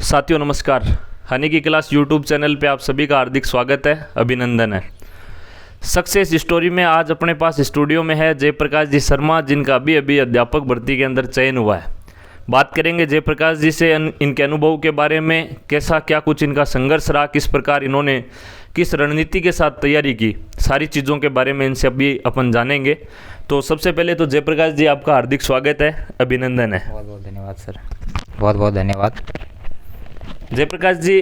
साथियों नमस्कार। हनी की क्लास यूट्यूब चैनल पे आप सभी का हार्दिक स्वागत है, अभिनंदन है। सक्सेस स्टोरी में आज अपने पास स्टूडियो में है जयप्रकाश जी शर्मा, जिनका अभी अभी अध्यापक भर्ती के अंदर चयन हुआ है। बात करेंगे जयप्रकाश जी से इनके अनुभव के बारे में, कैसा क्या कुछ इनका संघर्ष रहा, किस प्रकार इन्होंने किस रणनीति के साथ तैयारी की, सारी चीज़ों के बारे में इनसे अभी अपन जानेंगे। तो सबसे पहले तो जयप्रकाश जी आपका हार्दिक स्वागत है, अभिनंदन है। बहुत बहुत धन्यवाद सर, बहुत बहुत धन्यवाद। जयप्रकाश जी,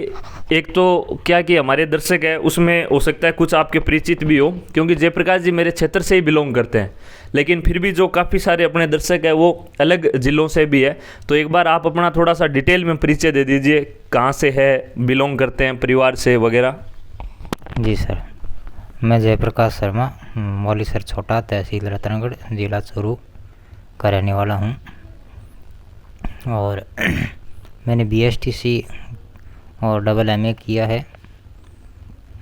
एक तो क्या कि हमारे दर्शक है उसमें हो सकता है कुछ आपके परिचित भी हो, क्योंकि जयप्रकाश जी मेरे क्षेत्र से ही बिलोंग करते हैं, लेकिन फिर भी जो काफ़ी सारे अपने दर्शक है वो अलग ज़िलों से भी है। तो एक बार आप अपना थोड़ा सा डिटेल में परिचय दे दीजिए, कहाँ से है, बिलोंग करते हैं परिवार से वगैरह। जी सर, मैं जयप्रकाश शर्मा, मौलीसर छोटा, तहसील रतनगढ़, जिला चूरू का रहने वाला हूँ। और मैंने BSTC और MA किया है,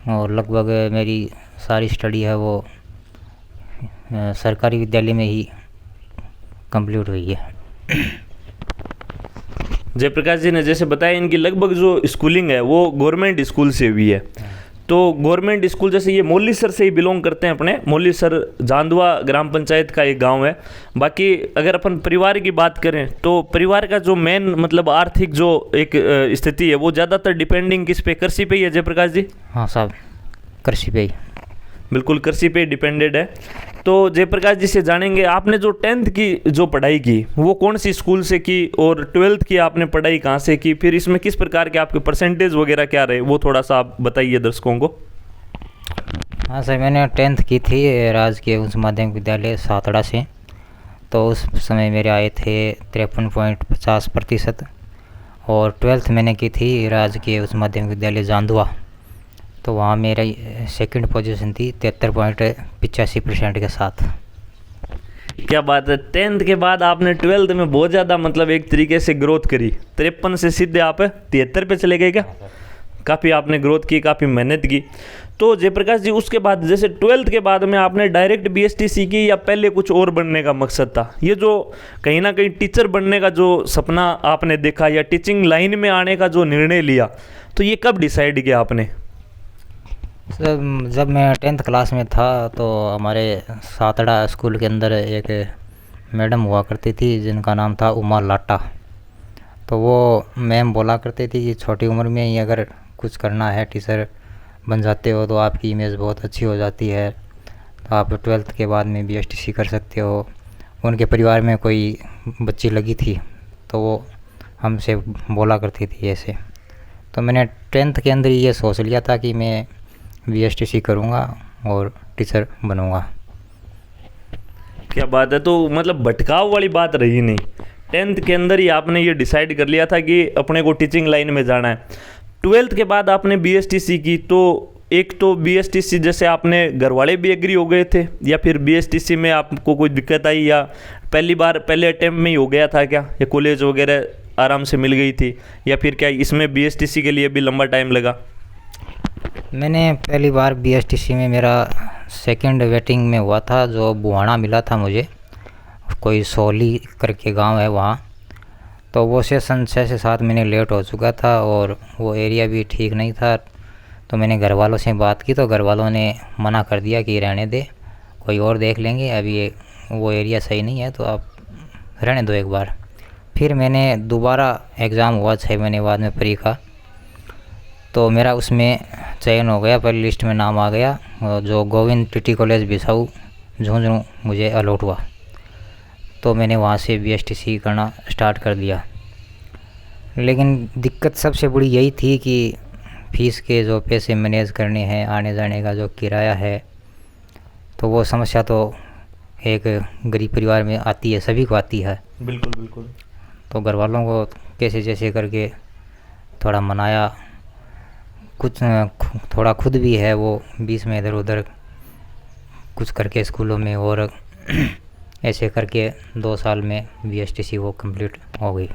और लगभग मेरी सारी स्टडी है वो सरकारी विद्यालय में ही कंप्लीट हुई है। जयप्रकाश जी ने जैसे बताया, इनकी लगभग जो स्कूलिंग है वो गवर्नमेंट स्कूल से हुई है। तो गवर्नमेंट स्कूल, जैसे ये मौलीसर से ही बिलोंग करते हैं, अपने मौलीसर जांदवा ग्राम पंचायत का एक गांव है। बाकी अगर अपन परिवार की बात करें तो परिवार का जो मेन मतलब आर्थिक जो एक स्थिति है वो ज़्यादातर डिपेंडिंग किस पे, कृषि पे ही है जयप्रकाश जी? हाँ साहब, कृषि पे ही, बिल्कुल कृषि पे डिपेंडेड है। तो जयप्रकाश जी से जानेंगे, आपने जो 10th की जो पढ़ाई की वो कौन सी स्कूल से की, और 12th की आपने पढ़ाई कहाँ से की, फिर इसमें किस प्रकार के आपके परसेंटेज वगैरह क्या रहे, वो थोड़ा सा आप बताइए दर्शकों को। हाँ सर, मैंने 10th की थी राजकीय उच्च माध्यमिक विद्यालय सातड़ा से। तो उस समय मेरे आए थे 53.50%। और 12th मैंने की थी राजकीय उच्च माध्यमिक विद्यालय जांदवा, तो वहाँ मेरी सेकंड पोजीशन थी 73.85% के साथ। क्या बात है, 10th के बाद आपने 12th में बहुत ज़्यादा मतलब एक तरीके से ग्रोथ करी, 53 से सीधे आप 73 पे चले गए क्या? काफ़ी आपने ग्रोथ की, काफ़ी मेहनत की। तो जयप्रकाश जी, उसके बाद जैसे 12th के बाद में आपने डायरेक्ट BSTC की, या पहले कुछ और बनने का मकसद था? ये जो कहीं ना कहीं टीचर बनने का जो सपना आपने देखा, या टीचिंग लाइन में आने का जो निर्णय लिया, तो ये कब डिसाइड किया आपने? सर, जब मैं 10th क्लास में था तो हमारे सातड़ा स्कूल के अंदर एक मैडम हुआ करती थी जिनका नाम था उमा लाटा। तो वो मैम बोला करती थी कि छोटी उम्र में ही अगर कुछ करना है, टीचर बन जाते हो तो आपकी इमेज बहुत अच्छी हो जाती है, तो आप 12th के बाद में BSTC कर सकते हो। उनके परिवार में कोई बच्ची लगी थी तो वो हमसे बोला करती थी ऐसे। तो मैंने 10th के अंदर ये सोच लिया था कि मैं BSTC करूँगा और टीचर बनूँगा। क्या बात है, तो मतलब भटकाव वाली बात रही नहीं, 10th के अंदर ही आपने ये डिसाइड कर लिया था कि अपने को टीचिंग लाइन में जाना है। 12th के बाद आपने BSTC की, तो एक तो BSTC जैसे आपने घर वाले भी एग्री हो गए थे, या फिर BSTC में आपको कोई दिक्कत आई, या पहली बार पहले अटेम्प्ट में ही हो गया था क्या, या कॉलेज वगैरह आराम से मिल गई थी, या फिर क्या इसमें BSTC के लिए भी लंबा टाइम लगा? मैंने पहली बार BSTC में मेरा सेकंड वेटिंग में हुआ था, जो बुहाना मिला था मुझे, कोई सोली करके गांव है वहाँ। तो वो सेशन 6 से 7 महीने लेट हो चुका था और वो एरिया भी ठीक नहीं था। तो मैंने घर वालों से बात की तो घर वालों ने मना कर दिया कि रहने दे, कोई और देख लेंगे, अभी वो एरिया सही नहीं है, तो आप रहने दो एक बार। फिर मैंने दोबारा एग्ज़ाम हुआ 6 महीने बाद में प्री का, तो मेरा उसमें चयन हो गया, पहली लिस्ट में नाम आ गया, जो गोविंद TT कॉलेज बिसाऊ झुंझुनू मुझे अलॉट हुआ। तो मैंने वहाँ से BSTC करना स्टार्ट कर दिया। लेकिन दिक्कत सबसे बड़ी यही थी कि फ़ीस के जो पैसे मैनेज करने हैं, आने जाने का जो किराया है, तो वो समस्या तो एक गरीब परिवार में आती है, सभी को आती है। बिल्कुल बिल्कुल। तो घर वालों को कैसे जैसे करके थोड़ा मनाया, कुछ थोड़ा खुद भी है वो बीच में इधर उधर कुछ करके स्कूलों में, और ऐसे करके 2 साल में BSTC वो कंप्लीट हो गई।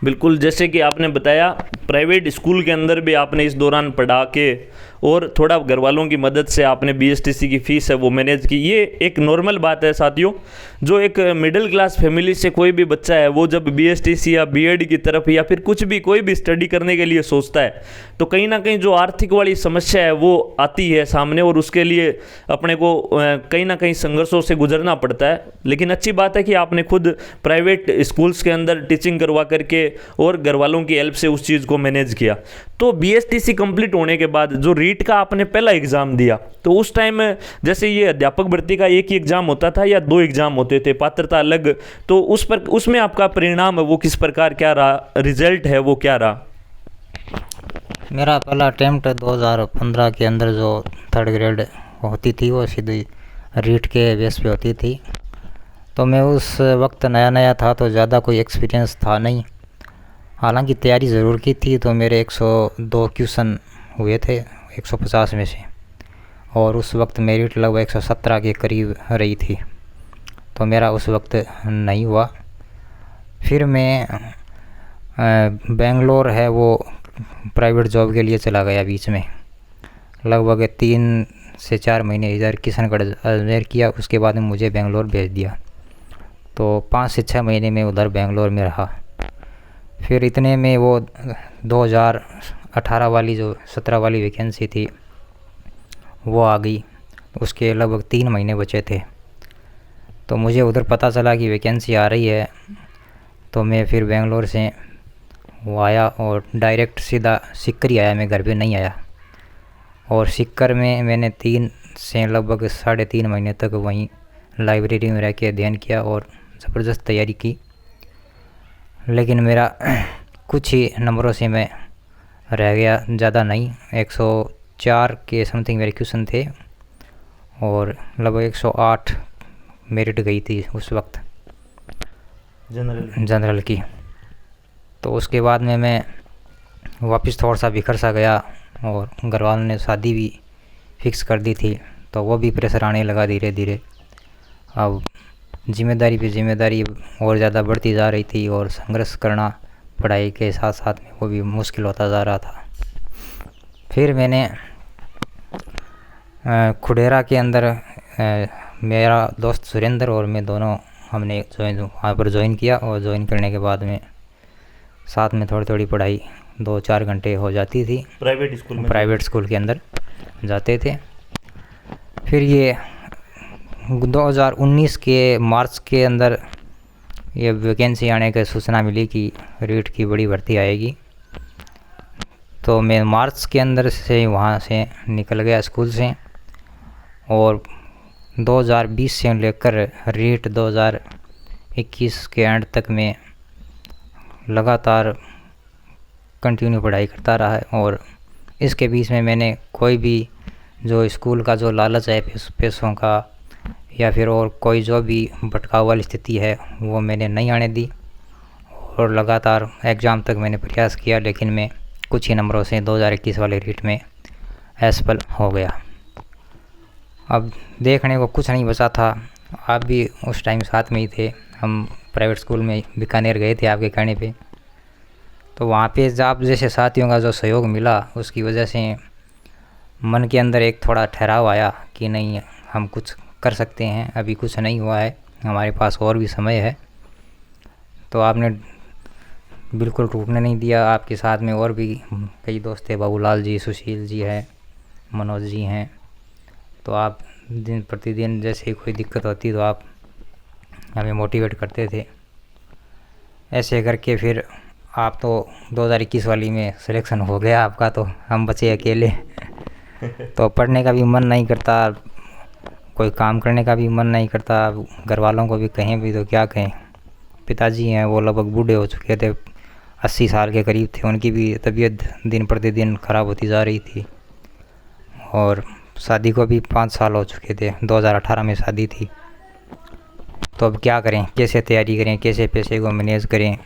बिल्कुल, जैसे कि आपने बताया प्राइवेट स्कूल के अंदर भी आपने इस दौरान पढ़ा के और थोड़ा घर वालों की मदद से आपने बीएसटीसी की फ़ीस है वो मैनेज की, ये एक नॉर्मल बात है साथियों। जो एक मिडिल क्लास फैमिली से कोई भी बच्चा है वो जब बीएसटीसी या बीएड की तरफ या फिर कुछ भी कोई भी स्टडी करने के लिए सोचता है तो कहीं ना कहीं जो आर्थिक वाली समस्या है वो आती है सामने और उसके लिए अपने को कहीं ना कहीं संघर्षों से गुजरना पड़ता है। लेकिन अच्छी बात है कि आपने खुद प्राइवेट स्कूल्स के अंदर टीचिंग करवा करके और घर वालों की हेल्प से उस चीज़ को मैनेज किया। तो बीएसटीसी कंप्लीट होने के बाद जो रीट का आपने पहला एग्ज़ाम दिया तो उस टाइम जैसे ये अध्यापक भर्ती का एक ही एग्ज़ाम होता था या 2 एग्ज़ाम होते थे, पात्रता अलग, तो उसमें आपका परिणाम है वो किस प्रकार क्या रहा, रिजल्ट है वो क्या रहा? मेरा पहला अटेम्प्ट 2015 के अंदर जो 3rd ग्रेड होती थी वो सीधी रीट के बेस पे होती थी। तो मैं उस वक्त नया नया था तो ज़्यादा कोई एक्सपीरियंस था नहीं, हालांकि तैयारी ज़रूर की थी। तो मेरे 102 क्वेश्चन हुए थे 150 में से, और उस वक्त मेरिट लगभग 117 के करीब रही थी, तो मेरा उस वक्त नहीं हुआ। फिर मैं बेंगलोर है वो प्राइवेट जॉब के लिए चला गया बीच में, लगभग 3 से 4 महीने इधर किशनगढ़ अजमेर किया। उसके बाद में मुझे बेंगलोर भेज दिया, तो 5 से 6 महीने में उधर बेंगलोर में रहा। फिर इतने में वो 2018 वाली जो 17 वाली वैकेंसी थी वो आ गई, उसके लगभग 3 महीने बचे थे। तो मुझे उधर पता चला कि वैकेंसी आ रही है, तो मैं फिर बेंगलोर से वो आया और डायरेक्ट सीधा सिक्कर ही आया, मैं घर पे नहीं आया। और सिक्कर में मैंने 3 से लगभग 3.5 महीने तक वहीं लाइब्रेरी में रह के अध्ययन किया और ज़बरदस्त तैयारी की। लेकिन मेरा कुछ ही नंबरों से मैं रह गया, ज़्यादा नहीं, 104 के समथिंग मेरे क्वेश्चन थे और लगभग 108 मेरिट गई थी उस वक्त जनरल की। तो उसके बाद में मैं वापस थोड़ा सा बिखर सा गया और घर वालों ने शादी भी फिक्स कर दी थी, तो वो भी प्रेशर आने लगा धीरे धीरे। अब जिम्मेदारी पे जिम्मेदारी और ज़्यादा बढ़ती जा रही थी और संघर्ष करना पढ़ाई के साथ साथ में वो भी मुश्किल होता जा रहा था। फिर मैंने खुडेरा के अंदर मेरा दोस्त सुरेंद्र और मैं दोनों हमने वहाँ पर ज्वाइन किया, और ज्वाइन करने के बाद में साथ में थोड़ी थोड़ी पढ़ाई 2-4 घंटे हो जाती थी। प्राइवेट स्कूल के अंदर जाते थे। फिर ये 2019 के मार्च के अंदर ये वैकेंसी आने की सूचना मिली कि रीट की बड़ी भर्ती आएगी। तो मैं मार्च के अंदर से वहाँ से निकल गया स्कूल से, और 2020 से लेकर रीट 2021 के एंड तक मैं लगातार कंटिन्यू पढ़ाई करता रहा है। और इसके बीच में मैंने कोई भी जो स्कूल का जो लालच है पैसों का या फिर और कोई जो भी भटकाव वाली स्थिति है वो मैंने नहीं आने दी, और लगातार एग्ज़ाम तक मैंने प्रयास किया, लेकिन मैं कुछ ही नंबरों से 2021 वाले रीट में असफल हो गया। अब देखने को कुछ नहीं बचा था। आप भी उस टाइम साथ में ही थे, हम प्राइवेट स्कूल में बीकानेर गए थे आपके कहने पे। तो वहाँ पे आप जैसे साथियों का जो सहयोग मिला उसकी वजह से मन के अंदर एक थोड़ा ठहराव आया कि नहीं, हम कुछ कर सकते हैं, अभी कुछ नहीं हुआ है, हमारे पास और भी समय है। तो आपने बिल्कुल टूटने नहीं दिया। आपके साथ में और भी कई दोस्त थे, बाबूलाल जी, सुशील जी है, मनोज जी हैं। तो आप दिन प्रतिदिन जैसे ही कोई दिक्कत होती तो आप हमें मोटिवेट करते थे। ऐसे करके फिर आप तो 2021 वाली में सिलेक्शन हो गया आपका, तो हम बचे अकेले। तो पढ़ने का भी मन नहीं करता, कोई काम करने का भी मन नहीं करता। घर वालों को भी कहें भी तो क्या कहें। पिताजी हैं वो लगभग बूढ़े हो चुके थे, 80 साल के करीब थे, उनकी भी तबीयत दिन प्रतिदिन ख़राब होती जा रही थी। और शादी को भी 5 साल हो चुके थे, 2018 में शादी थी। तो अब क्या करें, कैसे तैयारी करें, कैसे पैसे को मैनेज करें।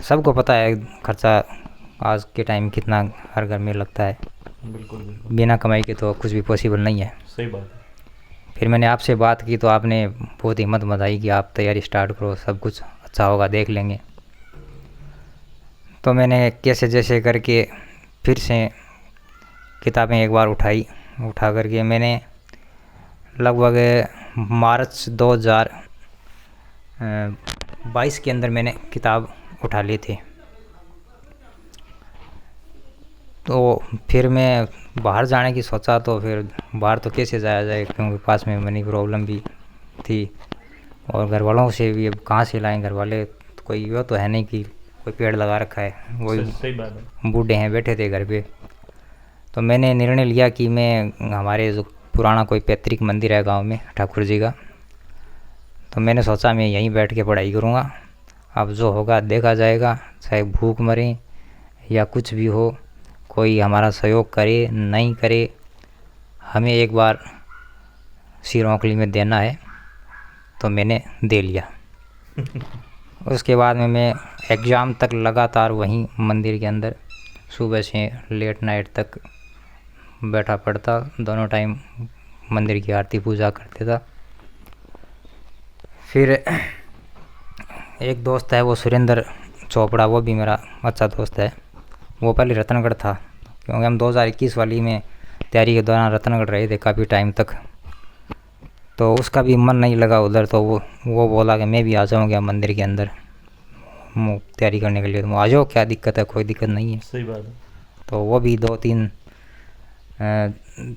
सबको पता है खर्चा आज के टाइम कितना हर घर में लगता है। बिल्कुल। बिना कमाई के तो कुछ भी पॉसिबल नहीं है। सही बात है। फिर मैंने आपसे बात की तो आपने बहुत हिम्मत बताई कि आप तैयारी स्टार्ट करो, सब कुछ अच्छा होगा, देख लेंगे। तो मैंने कैसे जैसे करके फिर से किताबें एक बार उठा करके मैंने लगभग मार्च 2022 के अंदर मैंने किताब उठा ली थी। तो फिर मैं बाहर जाने की सोचा, तो फिर बाहर तो कैसे जाया जाए, क्योंकि पास में मनी प्रॉब्लम भी थी और घर वालों से भी अब कहाँ से लाएं। घर वाले तो कोई वो तो है नहीं कि कोई पेड़ लगा रखा है, वही सही बात है। बूढ़े हैं बैठे थे घर पे। तो मैंने निर्णय लिया कि मैं हमारे जो पुराना कोई पैतृक मंदिर है गांव में ठाकुर जी का, तो मैंने सोचा मैं यहीं बैठ के पढ़ाई करूँगा। अब जो होगा देखा जाएगा, चाहे भूख मरे या कुछ भी हो, कोई हमारा सहयोग करे नहीं करे, हमें एक बार सिरौंकली में देना है। तो मैंने दे लिया। उसके बाद में मैं एग्ज़ाम तक लगातार वहीं मंदिर के अंदर सुबह से लेट नाइट तक बैठा पढ़ता, दोनों टाइम मंदिर की आरती पूजा करते था। फिर एक दोस्त है वो सुरेंद्र चोपड़ा, वो भी मेरा अच्छा दोस्त है। वो पहले रतनगढ़ था, क्योंकि हम 2021 वाली में तैयारी के दौरान रतनगढ़ रहे थे काफ़ी टाइम तक। तो उसका भी मन नहीं लगा उधर, तो वो बोला कि मैं भी आ जाऊँगा मंदिर के अंदर तैयारी करने के लिए। तो आ जाओ, क्या दिक्कत है, कोई दिक्कत नहीं है। सही बात है। तो वो भी 2-3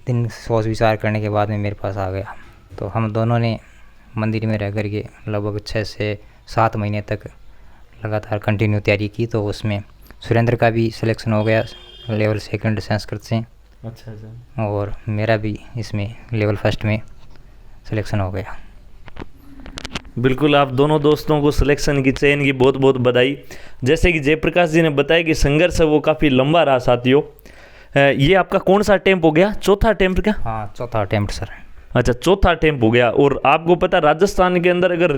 दिन सोच विचार करने के बाद में मेरे पास आ गया। तो हम दोनों ने मंदिर में रह कर के लगभग 6 से 7 महीने तक लगातार कंटिन्यू तैयारी की। तो उसमें सुरेंद्र का भी सिलेक्शन हो गया लेवल 2 संस्कृत से, अच्छा। और मेरा भी इसमें लेवल 1 में सिलेक्शन हो गया। बिल्कुल, आप दोनों दोस्तों को सिलेक्शन की चयन की बहुत बहुत बधाई। जैसे कि जयप्रकाश जी ने बताया कि संघर्ष है वो काफ़ी लंबा रहा साथियों। ये आपका कौन सा अटेम्प्ट हो गया? चौथा अटेम्प्ट क्या? हाँ, चौथा अटेम्प्ट सर। अच्छा, चौथा अटेम्प्ट हो गया। और आपको पता, राजस्थान के अंदर अगर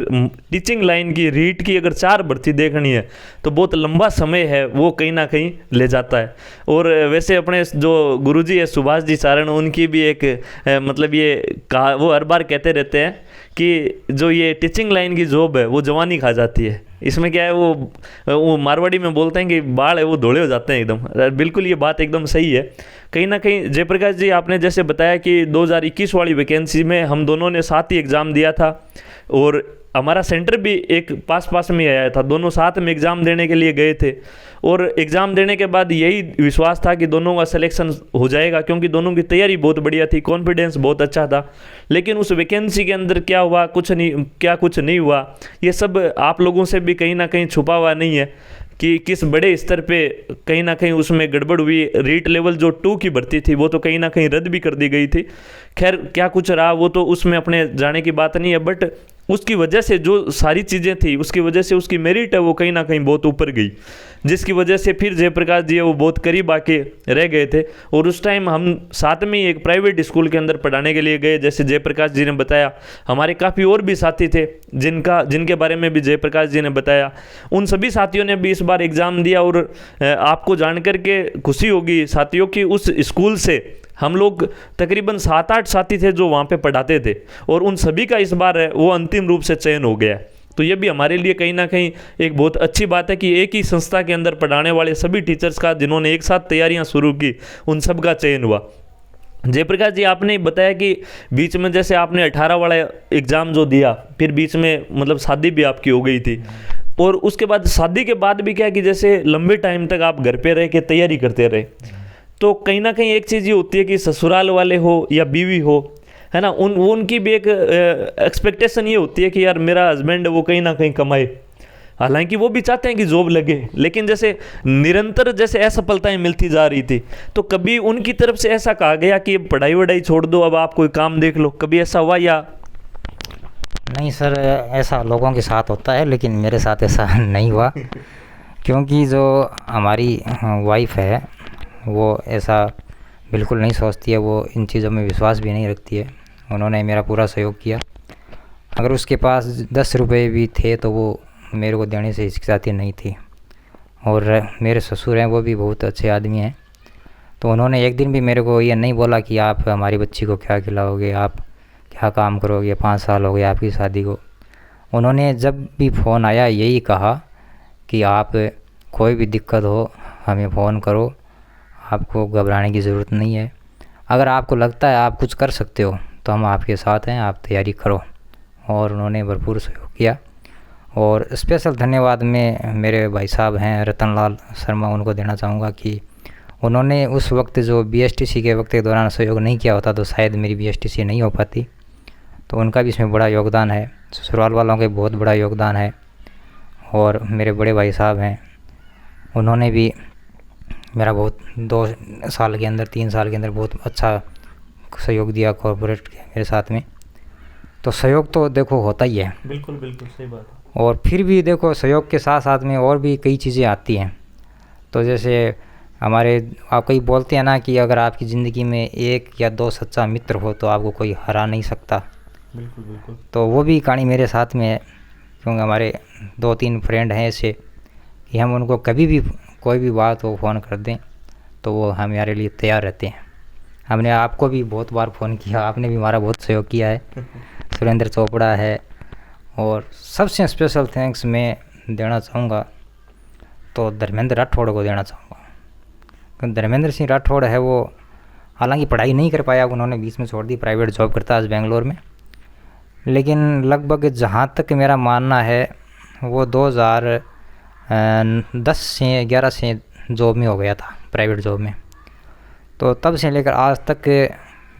टीचिंग लाइन की रीट की अगर 4 भर्ती देखनी है तो बहुत लंबा समय है, वो कहीं ना कहीं ले जाता है। और वैसे अपने जो गुरुजी है सुभाष जी चारण, उनकी भी एक मतलब ये कहा, वो हर बार कहते रहते हैं कि जो ये टीचिंग लाइन की जॉब है वो जवानी खा जाती है। इसमें क्या है, वो मारवाड़ी में बोलते हैं कि बाल है वो धोले हो जाते हैं एकदम। बिल्कुल ये बात एकदम सही है। कहीं ना कहीं जयप्रकाश जी, आपने जैसे बताया कि 2021 वाली वैकेंसी में हम दोनों ने साथ ही एग्ज़ाम दिया था, और हमारा सेंटर भी एक पास में आया था। दोनों साथ में एग्ज़ाम देने के लिए गए थे, और एग्ज़ाम देने के बाद यही विश्वास था कि दोनों का सिलेक्शन हो जाएगा, क्योंकि दोनों की तैयारी बहुत बढ़िया थी, कॉन्फिडेंस बहुत अच्छा था। लेकिन उस वैकेंसी के अंदर क्या हुआ, कुछ नहीं हुआ, ये सब आप लोगों से भी कहीं ना कहीं छुपा हुआ नहीं है कि किस बड़े स्तर पे कहीं ना कहीं उसमें गड़बड़ हुई। रीट लेवल जो 2 की भर्ती थी वो तो कहीं ना कहीं रद्द भी कर दी गई थी। खैर, क्या कुछ रहा वो तो उसमें अपने जाने की बात नहीं है, बट उसकी वजह से जो सारी चीज़ें थी उसकी वजह से उसकी मेरिट है वो कहीं ना कहीं बहुत ऊपर गई, जिसकी वजह से फिर जयप्रकाश जी वो बहुत करीब आके रह गए थे। और उस टाइम हम साथ में ही एक प्राइवेट स्कूल के अंदर पढ़ाने के लिए गए। जैसे जयप्रकाश जी ने बताया, हमारे काफ़ी और भी साथी थे जिनके बारे में भी जयप्रकाश जी ने बताया। उन सभी साथियों ने भी इस बार एग्ज़ाम दिया। और आपको जानकर के खुशी होगी साथियों कि उस स्कूल से हम लोग तकरीबन 7-8 साथी थे जो वहाँ पे पढ़ाते थे, और उन सभी का इस बार वो अंतिम रूप से चयन हो गया। तो ये भी हमारे लिए कहीं ना कहीं एक बहुत अच्छी बात है कि एक ही संस्था के अंदर पढ़ाने वाले सभी टीचर्स का, जिन्होंने एक साथ तैयारियां शुरू की, उन सब का चयन हुआ। जयप्रकाश जी, आपने बताया कि बीच में जैसे आपने 18 वाला एग्ज़ाम जो दिया, फिर बीच में मतलब शादी भी आपकी हो गई थी, और उसके बाद शादी के बाद भी क्या कि जैसे लंबे टाइम तक आप घर पे रह के तैयारी करते रहे। तो कहीं ना कहीं एक चीज़ ये होती है कि ससुराल वाले हो या बीवी हो, है ना, उनकी भी एक एक्सपेक्टेशन ये होती है कि यार मेरा हस्बैंड वो कहीं ना कहीं कमाए। हालांकि वो भी चाहते हैं कि जॉब लगे, लेकिन जैसे निरंतर जैसे असफलताएं मिलती जा रही थी, तो कभी उनकी तरफ से ऐसा कहा गया कि पढ़ाई वढ़ाई छोड़ दो, अब आप कोई काम देख लो, कभी ऐसा हुआ? या नहीं सर, ऐसा लोगों के साथ होता है, लेकिन मेरे साथ ऐसा नहीं हुआ। क्योंकि जो हमारी वाइफ है वो ऐसा बिल्कुल नहीं सोचती है, वो इन चीज़ों में विश्वास भी नहीं रखती है। उन्होंने मेरा पूरा सहयोग किया। अगर उसके पास 10 रुपये भी थे तो वो मेरे को देने से हिचकिचाती नहीं थी। और मेरे ससुर हैं, वो भी बहुत अच्छे आदमी हैं। तो उन्होंने एक दिन भी मेरे को ये नहीं बोला कि आप हमारी बच्ची को क्या खिलाओगे, आप क्या काम करोगे, 5 साल हो गए आपकी शादी को। उन्होंने जब भी फ़ोन आया यही कहा कि आप कोई भी दिक्कत हो हमें फ़ोन करो, आपको घबराने की ज़रूरत नहीं है। अगर आपको लगता है आप कुछ कर सकते हो तो हम आपके साथ हैं, आप तैयारी करो। और उन्होंने भरपूर सहयोग किया। और स्पेशल धन्यवाद मैं मेरे भाई साहब हैं रतन लाल शर्मा, उनको देना चाहूँगा कि उन्होंने उस वक्त जो BSTC के वक्त के दौरान सहयोग नहीं किया होता तो शायद मेरी BSTC नहीं हो पाती। तो उनका भी इसमें बड़ा योगदान है, ससुराल वालों का बहुत बड़ा योगदान है। और मेरे बड़े भाई साहब हैं, उन्होंने भी मेरा बहुत 2 साल के अंदर 3 साल के अंदर बहुत अच्छा सहयोग दिया, कॉर्पोरेट के मेरे साथ में। तो सहयोग तो देखो होता ही है। बिल्कुल बिल्कुल सही बात है। और फिर भी देखो सहयोग के साथ साथ में और भी कई चीज़ें आती हैं। तो जैसे हमारे आप कई बोलते हैं ना कि अगर आपकी ज़िंदगी में 1 या 2 सच्चा मित्र हो तो आपको कोई हरा नहीं सकता। बिल्कुल बिल्कुल। तो वो भी कहानी मेरे साथ में है, क्योंकि हमारे 2-3 फ्रेंड हैं ऐसे कि हम उनको कभी भी कोई भी बात हो फ़ोन कर दें तो वो हमारे लिए तैयार रहते हैं। हमने आपको भी बहुत बार फ़ोन किया, आपने भी हमारा बहुत सहयोग किया है। सुरेंद्र चोपड़ा है। और सबसे स्पेशल थैंक्स मैं देना चाहूँगा तो धर्मेंद्र राठौड़ को देना चाहूँगा। क्योंकि धर्मेंद्र सिंह राठौड़ है, वो हालांकि पढ़ाई नहीं कर पाया, उन्होंने बीच में छोड़ दी, प्राइवेट जॉब करता है आज बेंगलोर में। लेकिन लगभग जहाँ तक मेरा मानना है वो 2010 से 11 से जॉब में हो गया था, प्राइवेट जॉब में। तो तब से लेकर आज तक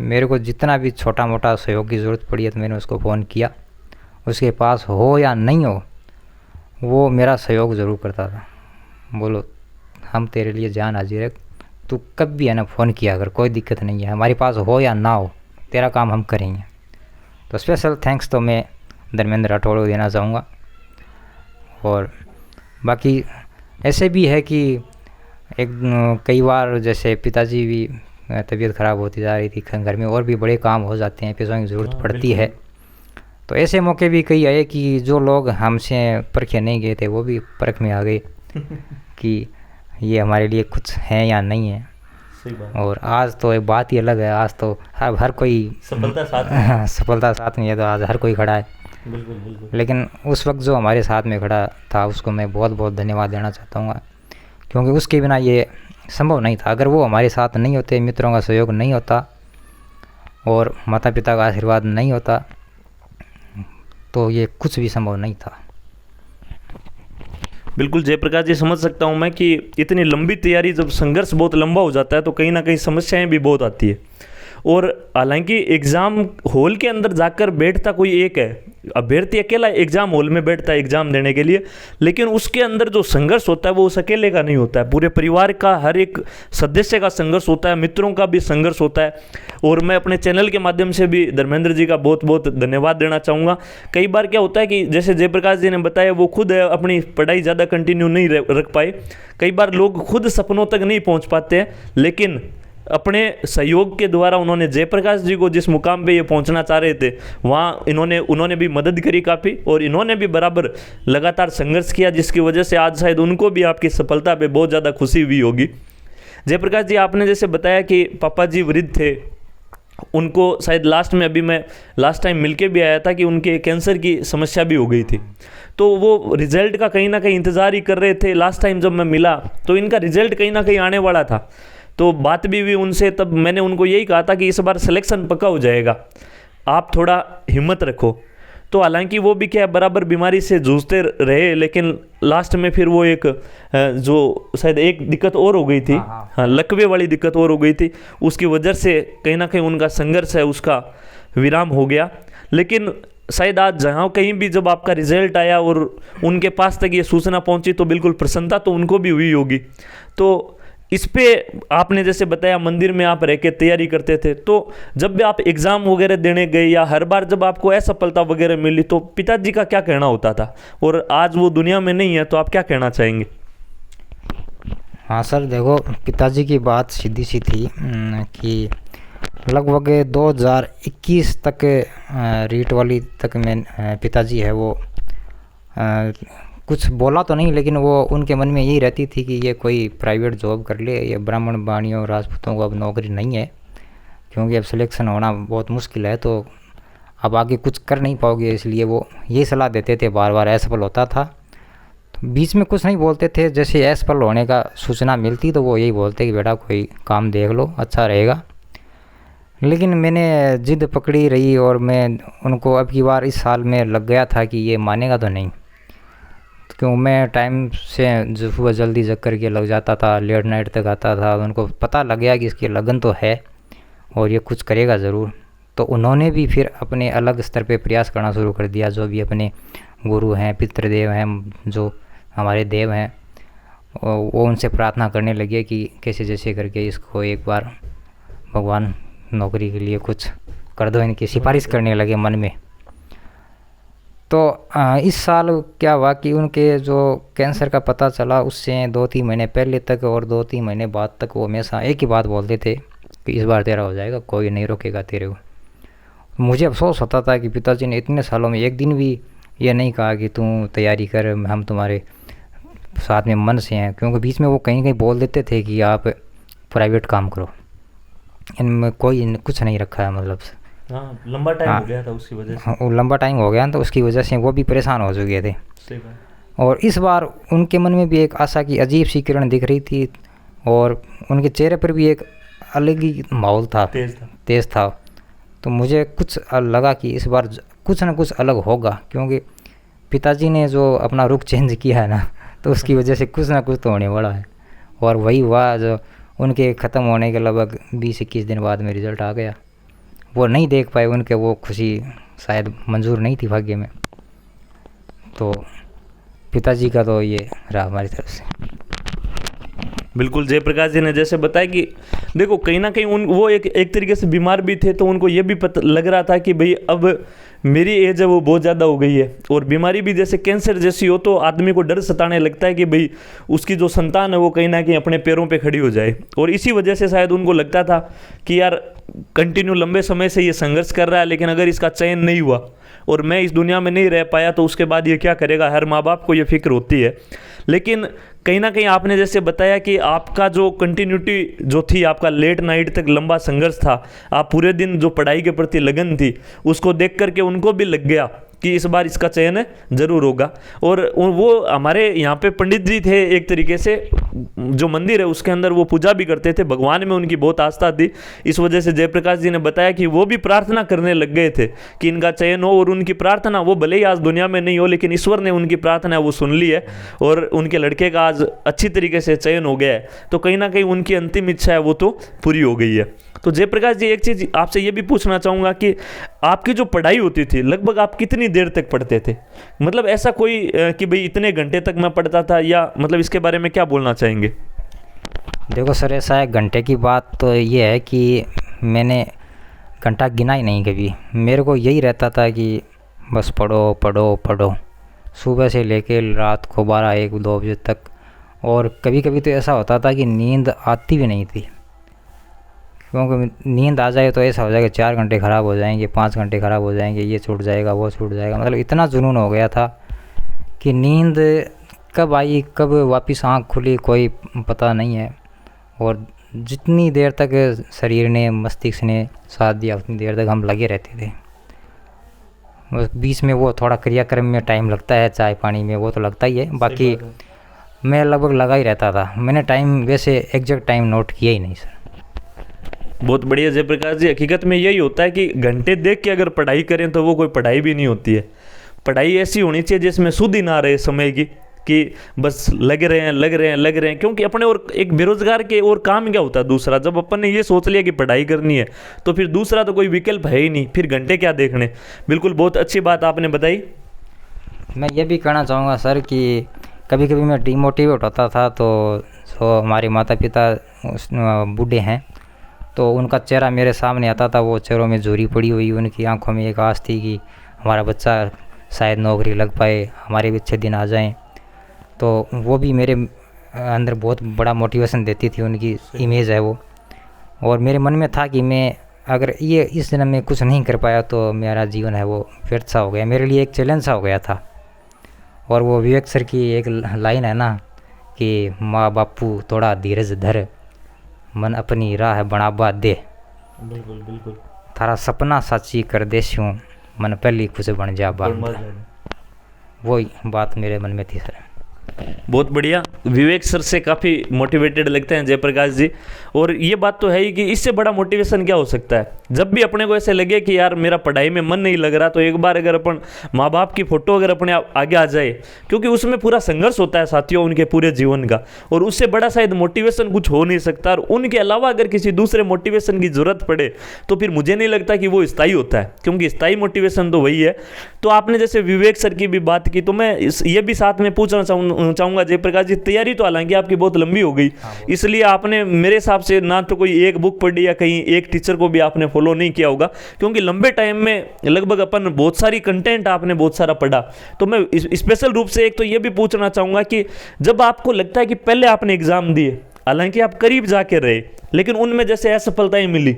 मेरे को जितना भी छोटा मोटा सहयोग की ज़रूरत पड़ी है तो मैंने उसको फ़ोन किया। उसके पास हो या नहीं हो वो मेरा सहयोग ज़रूर करता था। बोलो हम तेरे लिए जान हाजिर है, तू कब भी है ना फ़ोन किया अगर, कोई दिक्कत नहीं है, हमारे पास हो या ना हो तेरा काम हम करेंगे। तो स्पेशल थैंक्स तो मैं धर्मेंद्र राठौड़ को देना चाहूँगा। और बाकी ऐसे भी है कि कई बार जैसे पिताजी भी तबीयत ख़राब होती जा रही थी, घर में और भी बड़े काम हो जाते हैं, पैसों की ज़रूरत पड़ती है। तो ऐसे मौके भी कई आए कि जो लोग हमसे परखे नहीं गए थे वो भी परख में आ गए कि ये हमारे लिए कुछ है या नहीं है। सही बात। और आज तो एक बात ही अलग है, आज तो अब हर कोई सफलता साथ में। सफलता साथ में है, तो आज हर कोई खड़ा है। बिल्कुल बिल्कुल। लेकिन उस वक्त जो हमारे साथ में खड़ा था उसको मैं बहुत बहुत धन्यवाद देना चाहता हूँ, क्योंकि उसके बिना ये संभव नहीं था। अगर वो हमारे साथ नहीं होते, मित्रों का सहयोग नहीं होता और माता पिता का आशीर्वाद नहीं होता तो ये कुछ भी संभव नहीं था। बिल्कुल जयप्रकाश जी, समझ सकता हूँ मैं कि इतनी लंबी तैयारी, जब संघर्ष बहुत लंबा हो जाता है तो कहीं ना कहीं समस्याएं भी बहुत आती है। और हालांकि एग्ज़ाम हॉल के अंदर जाकर बैठता कोई एक है, अभ्यर्थी अकेला एग्ज़ाम हॉल में बैठता है एग्ज़ाम देने के लिए, लेकिन उसके अंदर जो संघर्ष होता है वो उस अकेले का नहीं होता है, पूरे परिवार का हर एक सदस्य का संघर्ष होता है, मित्रों का भी संघर्ष होता है। और मैं अपने चैनल के माध्यम से भी धर्मेंद्र जी का बहुत बहुत धन्यवाद देना चाहूँगा। कई बार क्या होता है कि जैसे जयप्रकाश जी ने बताया, वो खुद अपनी पढ़ाई ज़्यादा कंटिन्यू नहीं रख पाए। कई बार लोग खुद सपनों तक नहीं पहुँच पाते हैं, लेकिन अपने सहयोग के द्वारा उन्होंने जयप्रकाश जी को जिस मुकाम पे ये पहुंचना चाह रहे थे वहाँ उन्होंने भी मदद करी काफ़ी, और इन्होंने भी बराबर लगातार संघर्ष किया, जिसकी वजह से आज शायद उनको भी आपकी सफलता पे बहुत ज़्यादा खुशी हुई होगी। जयप्रकाश जी, आपने जैसे बताया कि पापा जी वृद्ध थे, उनको शायद लास्ट में, अभी मैं लास्ट टाइम मिलके भी आया था कि उनके कैंसर की समस्या भी हो गई थी, तो वो रिज़ल्ट का कहीं ना कहीं इंतज़ार ही कर रहे थे। लास्ट टाइम जब मैं मिला तो इनका रिज़ल्ट कहीं ना कहीं आने वाला था, तो बात भी हुई उनसे, तब मैंने उनको यही कहा था कि इस बार सिलेक्शन पक्का हो जाएगा, आप थोड़ा हिम्मत रखो। तो हालांकि वो भी क्या बराबर बीमारी से जूझते रहे, लेकिन लास्ट में फिर वो एक जो शायद एक दिक्कत और हो गई थी, हाँ लकवे वाली दिक्कत और हो गई थी, उसकी वजह से कहीं ना कहीं उनका संघर्ष है उसका विराम हो गया। लेकिन शायद आज जहाँ कहीं भी जब आपका रिजल्ट आया और उनके पास तक ये सूचना पहुँची तो बिल्कुल प्रसन्नता तो उनको भी हुई होगी। तो इस पे आपने जैसे बताया मंदिर में आप रह के तैयारी करते थे, तो जब भी आप एग्ज़ाम वगैरह देने गए या हर बार जब आपको असफलता वगैरह मिली तो पिताजी का क्या कहना होता था, और आज वो दुनिया में नहीं है तो आप क्या कहना चाहेंगे? हाँ सर, देखो पिताजी की बात सीधी सी थी कि लगभग 2021 तक रीट वाली तक में पिताजी है वो कुछ बोला तो नहीं, लेकिन वो उनके मन में यही रहती थी कि ये कोई प्राइवेट जॉब कर ले, ये ब्राह्मण बाणियों राजपूतों को अब नौकरी नहीं है, क्योंकि अब सिलेक्शन होना बहुत मुश्किल है, तो अब आगे कुछ कर नहीं पाओगे, इसलिए वो यही सलाह देते थे, बार बार असफल होता था। तो बीच में कुछ नहीं बोलते थे, जैसे असफल होने का सूचना मिलती तो वो यही बोलते कि बेटा कोई काम देख लो, अच्छा रहेगा। लेकिन मैंने जिद पकड़ी रही और मैं उनको अब की बार इस साल में लग गया था कि ये मानेगा तो नहीं, क्यों मैं टाइम से सुबह जल्दी जग कर के लग जाता था, लेट नाइट तक आता था। उनको पता लग गया कि इसकी लगन तो है और ये कुछ करेगा ज़रूर। तो उन्होंने भी फिर अपने अलग स्तर पे प्रयास करना शुरू कर दिया। जो भी अपने गुरु हैं, पितृदेव हैं, जो हमारे देव हैं, वो उनसे प्रार्थना करने लगे कि कैसे जैसे करके इसको एक बार भगवान नौकरी के लिए कुछ कर दो, इनकी सिफारिश करने लगे मन में। तो इस साल क्या हुआ कि उनके जो कैंसर का पता चला उससे 2-3 महीने पहले तक और 2-3 महीने बाद तक वो हमेशा एक ही बात बोलते थे कि इस बार तेरा हो जाएगा, कोई नहीं रोकेगा तेरे को। मुझे अफसोस होता था कि पिताजी ने इतने सालों में एक दिन भी ये नहीं कहा कि तू तैयारी कर, हम तुम्हारे साथ में मन से हैं। क्योंकि बीच में वो कहीं कहीं बोल देते थे कि आप प्राइवेट काम करो, इनमें कोई कुछ नहीं रखा है, मतलब हाँ, लंबा टाइम हो गया था उसकी वजह से। वो लंबा टाइम हो गया तो उसकी वजह से वो भी परेशान हो चुके थे। सही बात। और इस बार उनके मन में भी एक आशा की अजीब सी किरण दिख रही थी और उनके चेहरे पर भी एक अलग ही माहौल था, तेज था। तो मुझे कुछ लगा कि इस बार कुछ ना कुछ अलग होगा, क्योंकि पिताजी ने जो अपना रुख चेंज किया है ना, तो उसकी वजह से कुछ ना कुछ तो होने वाला है। और वही हुआ, जो उनके ख़त्म होने के लगभग 20-21 दिन बाद में रिज़ल्ट आ गया। वो नहीं देख पाए, उनके वो खुशी शायद मंजूर नहीं थी भाग्य में। तो पिताजी का तो ये रहा हमारी तरफ से। बिल्कुल, जयप्रकाश जी ने जैसे बताया कि देखो कहीं ना कहीं वो एक तरीके से बीमार भी थे, तो उनको ये भी पता लग रहा था कि भाई अब मेरी एज है वो बहुत ज़्यादा हो गई है, और बीमारी भी जैसे कैंसर जैसी हो तो आदमी को डर सताने लगता है कि भाई उसकी जो संतान है वो कहीं ना कहीं अपने पैरों पे खड़ी हो जाए। और इसी वजह से शायद उनको लगता था कि यार कंटिन्यू लंबे समय से ये संघर्ष कर रहा है, लेकिन अगर इसका चयन नहीं हुआ और मैं इस दुनिया में नहीं रह पाया तो उसके बाद ये क्या करेगा। हर माँ बाप को ये फिक्र होती है। लेकिन कहीं ना कहीं आपने जैसे बताया कि आपका जो कंटिन्यूटी जो थी, आपका लेट नाइट तक लंबा संघर्ष था, आप पूरे दिन जो पढ़ाई के प्रति लगन थी, उसको देख करके उनको भी लग गया कि इस बार इसका चयन ज़रूर होगा। और वो हमारे यहाँ पे पंडित जी थे, एक तरीके से जो मंदिर है उसके अंदर वो पूजा भी करते थे, भगवान में उनकी बहुत आस्था थी। इस वजह से जयप्रकाश जी ने बताया कि वो भी प्रार्थना करने लग गए थे कि इनका चयन हो। और उनकी प्रार्थना, वो भले ही आज दुनिया में नहीं हो, लेकिन ईश्वर ने उनकी प्रार्थना वो सुन ली है और उनके लड़के का आज अच्छी तरीके से चयन हो गया है। तो कहीं ना कहीं उनकी अंतिम इच्छा है वो तो पूरी हो गई है। तो जयप्रकाश जी, एक चीज़ आपसे ये भी पूछना चाहूँगा कि आपकी जो पढ़ाई होती थी, लगभग आप कितनी देर तक पढ़ते थे? मतलब ऐसा कोई कि भाई इतने घंटे तक मैं पढ़ता था, या मतलब इसके बारे में क्या बोलना चाहेंगे? देखो सर, ऐसा है, घंटे की बात तो ये है कि मैंने घंटा गिना ही नहीं कभी। मेरे को यही रहता था कि बस पढ़ो पढ़ो पढ़ो, सुबह से लेके रात को 12-1-2 बजे तक। और कभी कभी तो ऐसा होता था कि नींद आती भी नहीं थी, क्योंकि नींद आ जाए तो ऐसा हो जाएगा 4 घंटे ख़राब हो जाएंगे, 5 घंटे ख़राब हो जाएंगे, ये छूट जाएगा वो छूट जाएगा। मतलब इतना जुनून हो गया था कि नींद कब आई कब वापस आँख खुली कोई पता नहीं है। और जितनी देर तक शरीर ने, मस्तिष्क ने साथ दिया, उतनी देर तक हम लगे रहते थे। बस बीच में वो थोड़ा क्रियाक्रम में टाइम लगता है, चाय पानी में, वो तो लगता ही है। बाकी मैं लगभग लगा ही रहता था। मैंने टाइम वैसे एग्जैक्ट टाइम नोट किया ही नहीं सर। बहुत बढ़िया जयप्रकाश जी, हकीकत में यही होता है कि घंटे देख के अगर पढ़ाई करें तो वो कोई पढ़ाई भी नहीं होती है। पढ़ाई ऐसी होनी चाहिए जिसमें सुध ही ना रहे समय की, कि बस लग रहे हैं। क्योंकि अपने और एक बेरोजगार के और काम क्या होता है दूसरा, जब अपन ने ये सोच लिया कि पढ़ाई करनी है तो फिर दूसरा तो कोई विकल्प है ही नहीं, फिर घंटे क्या देखने। बिल्कुल, बहुत अच्छी बात आपने बताई। मैं ये भी कहना चाहूँगा सर कि कभी कभी मैं डिमोटिवेट होता था, तो जो हमारे माता पिता बूढ़े हैं तो उनका चेहरा मेरे सामने आता था, वो चेहरों में झुर्री पड़ी हुई, उनकी आंखों में एक आस थी कि हमारा बच्चा शायद नौकरी लग पाए, हमारे भी अच्छे दिन आ जाएं। तो वो भी मेरे अंदर बहुत बड़ा मोटिवेशन देती थी, उनकी इमेज है वो। और मेरे मन में था कि मैं अगर ये इस जन्म में कुछ नहीं कर पाया तो मेरा जीवन है वो व्यर्थ सा हो गया, मेरे लिए एक चैलेंज सा हो गया था। और वो विवेक सर की एक लाइन है ना कि माँ बापू थोड़ा धीरज धर, मन अपनी राह बनाबा दे। बिल्कुल बिल्कुल। थारा सपना साची कर देशूँ, मन पहली खुश बन जा बा। वही बात मेरे मन में थी सर। बहुत बढ़िया। विवेक सर से काफ़ी मोटिवेटेड लगते हैं जयप्रकाश जी। और ये बात तो है ही कि इससे बड़ा मोटिवेशन क्या हो सकता है। जब भी अपने को ऐसे लगे कि यार मेरा पढ़ाई में मन नहीं लग रहा, तो एक बार अगर अपन माँ बाप की फ़ोटो अगर अपने आगे आ जाए, क्योंकि उसमें पूरा संघर्ष होता है साथियों उनके पूरे जीवन का, और उससे बड़ा शायद मोटिवेशन कुछ हो नहीं सकता। और उनके अलावा अगर किसी दूसरे मोटिवेशन की ज़रूरत पड़े तो फिर मुझे नहीं लगता कि वो स्थायी होता है, क्योंकि स्थायी मोटिवेशन तो वही है। तो आपने जैसे विवेक सर की भी बात की, तो मैं ये भी साथ में पूछना चाहूँगा जयप्रकाश जी, तैयारी तो हालांकि आपकी बहुत लंबी हो गई, इसलिए आपने मेरे हिसाब से ना तो कोई एक बुक पढ़ी या कहीं एक टीचर को भी आपने फॉलो नहीं किया होगा, क्योंकि लंबे टाइम में लगभग अपन बहुत सारी कंटेंट आपने बहुत सारा पढ़ा। तो मैं स्पेशल रूप से एक तो ये भी पूछना चाहूँगा कि जब आपको लगता है कि पहले आपने एग्ज़ाम दिए, हालांकि आप करीब जाके रहे, लेकिन उनमें जैसे असफलताएं मिली,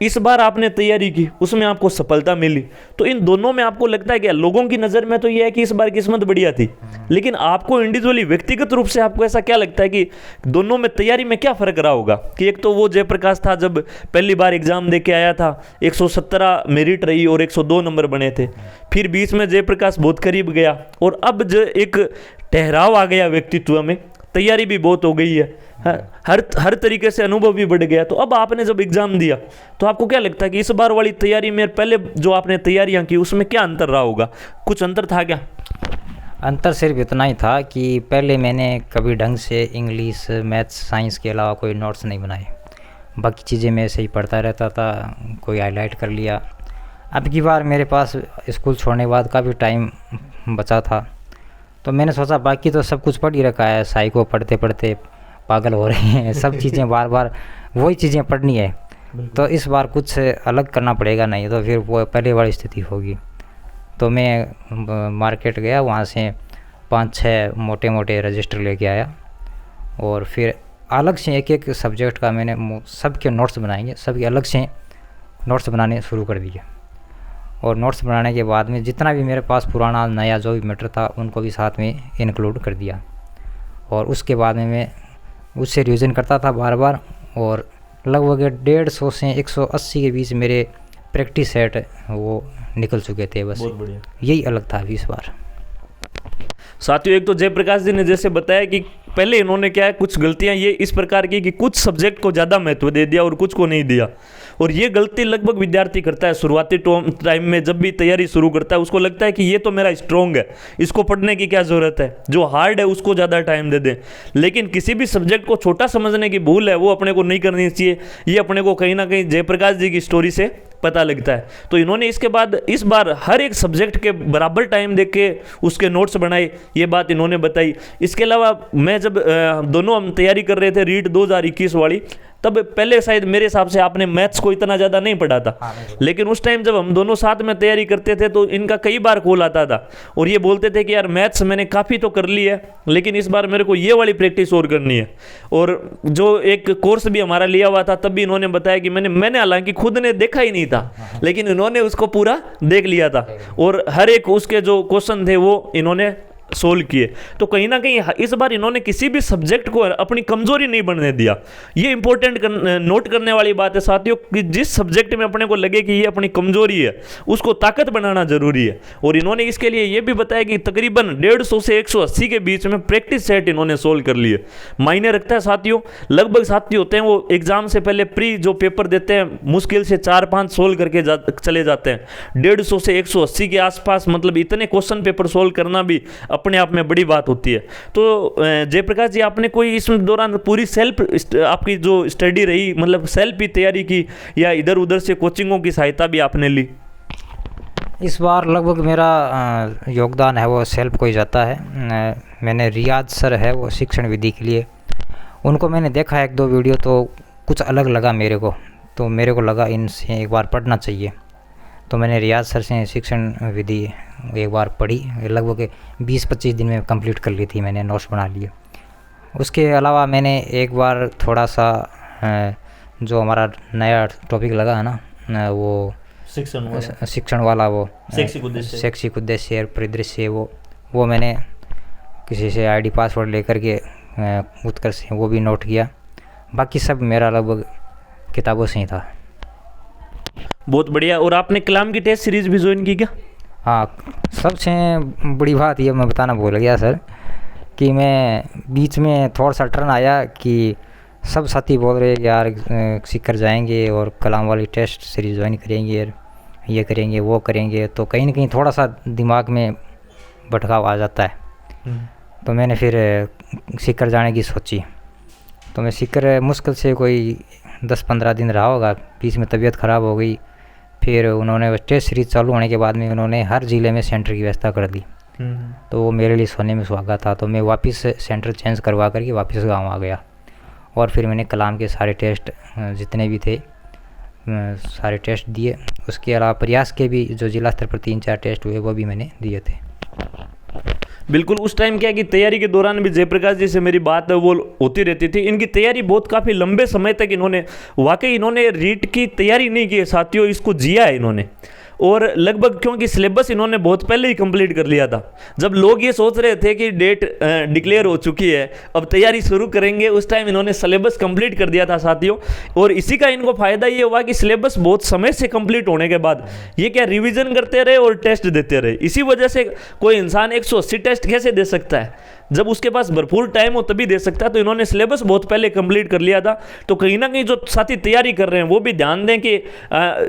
इस बार आपने तैयारी की उसमें आपको सफलता मिली, तो इन दोनों में आपको लगता है कि लोगों की नज़र में तो ये है कि इस बार किस्मत बढ़िया थी, लेकिन आपको इंडिविजुअली व्यक्तिगत रूप से आपको ऐसा क्या लगता है कि दोनों में तैयारी में क्या फ़र्क रहा होगा? कि एक तो वो जयप्रकाश था जब पहली बार एग्ज़ाम दे के आया था, 117 मेरिट रही और 102 नंबर बने थे, फिर बीच में जयप्रकाश बहुत करीब गया, और अब जो एक ठहराव आ गया व्यक्तित्व में, तैयारी भी बहुत हो गई है, हर तरीके से अनुभव भी बढ़ गया। तो अब आपने जब एग्ज़ाम दिया तो आपको क्या लगता है कि इस बार वाली तैयारी में पहले जो आपने तैयारियां की उसमें क्या अंतर रहा होगा? कुछ अंतर था क्या? अंतर सिर्फ इतना ही था कि पहले मैंने कभी ढंग से इंग्लिश, मैथ्स, साइंस के अलावा कोई नोट्स नहीं बनाए, बाकी चीज़ें मैं ऐसे ही पढ़ता रहता था, कोई हाईलाइट कर लिया। अब की बार मेरे पास स्कूल छोड़ने के बाद काफ़ी टाइम बचा था, तो मैंने सोचा बाकी तो सब कुछ पढ़ ही रखा है, साइको पढ़ते पढ़ते पागल हो रहे हैं, सब चीज़ें बार बार वही चीज़ें पढ़नी है, तो इस बार कुछ अलग करना पड़ेगा, नहीं तो फिर वो पहले वाली स्थिति होगी। तो मैं मार्केट गया, वहाँ से 5-6 मोटे मोटे रजिस्टर लेके आया, और फिर अलग से एक एक सब्जेक्ट का मैंने सबके नोट्स बनाएंगे, सबके अलग से नोट्स बनाने शुरू कर दिए। और नोट्स बनाने के बाद में जितना भी मेरे पास पुराना नया जो भी मैटर था उनको भी साथ में इंक्लूड कर दिया, और उसके बाद में मैं उससे रिवीजन करता था बार बार, और लगभग 150 से 180 के बीच मेरे प्रैक्टिस सेट वो निकल चुके थे। बस यही अलग था अभी इस बार। साथियों, एक तो जयप्रकाश जी ने जैसे बताया कि पहले इन्होंने क्या है, कुछ गलतियां ये इस प्रकार की कि कुछ सब्जेक्ट को ज़्यादा महत्व दे दिया और कुछ को नहीं दिया, और ये गलती लगभग विद्यार्थी करता है शुरुआती टाइम में। जब भी तैयारी शुरू करता है उसको लगता है कि ये तो मेरा स्ट्रॉन्ग है, इसको पढ़ने की क्या ज़रूरत है, जो हार्ड है उसको ज़्यादा टाइम दे दें। लेकिन किसी भी सब्जेक्ट को छोटा समझने की भूल है, वो अपने को नहीं करनी चाहिए। ये अपने को कहीं ना कहीं जयप्रकाश जी की स्टोरी से पता लगता है। तो इन्होंने इसके बाद इस बार हर एक सब्जेक्ट के बराबर टाइम देख के उसके नोट्स बनाए, ये बात इन्होंने बताई। इसके अलावा मैं जब दोनों हम तैयारी कर रहे थे रीट 2021 वाली, तब पहले शायद मेरे हिसाब से आपने मैथ्स को इतना ज़्यादा नहीं पढ़ा था, लेकिन उस टाइम जब हम दोनों साथ में तैयारी करते थे तो इनका कई बार कॉल आता था और ये बोलते थे कि यार मैथ्स मैंने काफ़ी तो कर ली है, लेकिन इस बार मेरे को ये वाली प्रैक्टिस और करनी है। और जो एक कोर्स भी हमारा लिया हुआ था तब भी इन्होंने बताया कि मैंने हालांकि खुद ने देखा ही नहीं था, लेकिन इन्होंने उसको पूरा देख लिया था और हर एक उसके जो क्वेश्चन थे वो इन्होंने सोल्व किए। तो कहीं ना कहीं इस बार इन्होंने किसी भी सब्जेक्ट को अपनी कमजोरी नहीं बनने दिया। ये इंपॉर्टेंट नोट करने वाली बात है साथियों कि जिस सब्जेक्ट में अपने को लगे कि ये अपनी कमजोरी है उसको ताकत बनाना जरूरी है। और इन्होंने इसके लिए ये भी बताया कि तकरीबन 150 से 180 के बीच में प्रैक्टिस सेट इन्होंने सोल्व कर लिए। मायने रखता है साथियों, लगभग साथी होते हैं वो एग्जाम से पहले प्री जो पेपर देते हैं मुश्किल से 4-5 सोल्व करके चले जाते हैं। 150 से 180 के आसपास, मतलब इतने क्वेश्चन पेपर सोल्व करना भी अपने आप में बड़ी बात होती है। तो जयप्रकाश जी, आपने कोई इस दौरान पूरी सेल्फ आपकी जो स्टडी रही, मतलब सेल्फ ही तैयारी की या इधर उधर से कोचिंगों की सहायता भी आपने ली? इस बार लगभग मेरा योगदान है वो सेल्फ को ही जाता है। मैंने रियाज सर है वो शिक्षण विधि के लिए, उनको मैंने देखा 1-2 वीडियो तो कुछ अलग लगा मेरे को, तो मेरे को लगा इनसे एक बार पढ़ना चाहिए। तो मैंने रियाज सर से शिक्षण विधि एक बार पढ़ी, लगभग 20-25 दिन में कंप्लीट कर ली थी, मैंने नोट्स बना लिए। उसके अलावा मैंने एक बार थोड़ा सा जो हमारा नया टॉपिक लगा है ना वो शिक्षण वाला वो शैक्षिक उद्देश्य और परिदृश्य, वो मैंने किसी से आईडी पासवर्ड लेकर के उत्कर्ष से वो भी नोट किया। बाकी सब मेरा लगभग किताबों से ही था। बहुत बढ़िया। और आपने कलाम की टेस्ट सीरीज भी ज्वाइन की क्या? हाँ, सबसे बड़ी बात ये मैं बताना भूल गया सर कि मैं बीच में थोड़ा सा टर्न आया कि सब साथी बोल रहे यार सीकर जाएंगे और कलाम वाली टेस्ट सीरीज़ ज्वाइन करेंगे, ये करेंगे वो करेंगे, तो कहीं ना कहीं थोड़ा सा दिमाग में भटकाव आ जाता है। तो मैंने फिर सीकर जाने की सोची। तो मैं सीकर मुश्किल से कोई 10-15 दिन रहा होगा, बीच में तबीयत ख़राब हो गई। फिर उन्होंने टेस्ट सीरीज़ चालू होने के बाद में उन्होंने हर ज़िले में सेंटर की व्यवस्था कर दी। तो वो मेरे लिए सोने में सुहागा था। तो मैं वापस सेंटर चेंज करवा करके वापस गांव आ गया और फिर मैंने कलाम के सारे टेस्ट जितने भी थे सारे टेस्ट दिए। उसके अलावा प्रयास के भी जो जिला स्तर पर 3-4 टेस्ट हुए वो भी मैंने दिए थे। बिल्कुल, उस टाइम क्या है कि तैयारी के दौरान भी जयप्रकाश जी से मेरी बात है वो होती रहती थी। इनकी तैयारी बहुत काफ़ी लंबे समय तक इन्होंने रीट की तैयारी नहीं की है साथियों, इसको जिया है इन्होंने। और लगभग क्योंकि सिलेबस इन्होंने बहुत पहले ही कंप्लीट कर लिया था। जब लोग ये सोच रहे थे कि डेट डिक्लेयर हो चुकी है, अब तैयारी शुरू करेंगे, उस टाइम इन्होंने सिलेबस कंप्लीट कर दिया था साथियों। और इसी का इनको फ़ायदा ये हुआ कि सिलेबस बहुत समय से कंप्लीट होने के बाद ये क्या रिवीजन करते रहे और टेस्ट देते रहे। इसी वजह से कोई इंसान 180 टेस्ट कैसे दे सकता है, जब उसके पास भरपूर टाइम हो तभी दे सकता है। तो इन्होंने सिलेबस बहुत पहले कंप्लीट कर लिया था। तो कहीं ना कहीं जो साथी तैयारी कर रहे हैं वो भी ध्यान दें कि